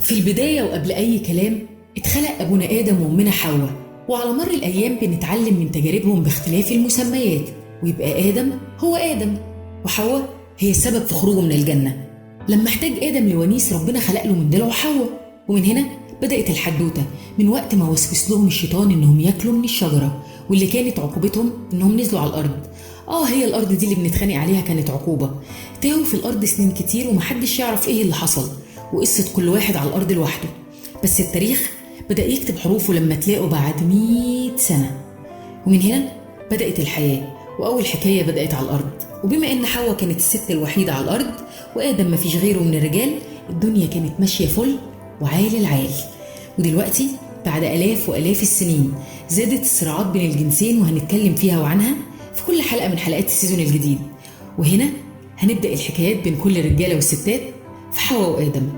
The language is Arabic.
في البداية وقبل أي كلام اتخلق أبونا آدم وأمنا حواء، وعلى مر الأيام بنتعلم من تجاربهم باختلاف المسميات، ويبقى آدم هو آدم وحواء هي السبب في خروجه من الجنة. لما احتاج آدم لونيس ربنا خلق له من ضلعه حواء، ومن هنا بدأت الحدوتة من وقت ما وسوس لهم الشيطان إنهم ياكلوا من الشجرة، واللي كانت عقوبتهم إنهم نزلوا على الأرض. هي الأرض دي اللي بنتخانق عليها كانت عقوبة. تاهوا في الأرض سنين كتير ومحدش يعرف إيه اللي حصل، وقصة كل واحد على الأرض لوحده. بس التاريخ بدأ يكتب حروفه لما تلاقوا بعد 100 سنة، ومن هنا بدأت الحياة. وأول حكاية بدأت على الأرض، وبما إن حواء كانت الست الوحيدة على الأرض وآدم مفيش غيره من الرجال، الدنيا كانت ماشية فل وعال العال. ودلوقتي بعد آلاف وآلاف السنين زادت الصراعات بين الجنسين، وهنتكلم فيها وعنها في كل حلقة من حلقات السيزون الجديد. وهنا هنبدأ الحكايات بين كل الرجالة والستات في حواء وآدم.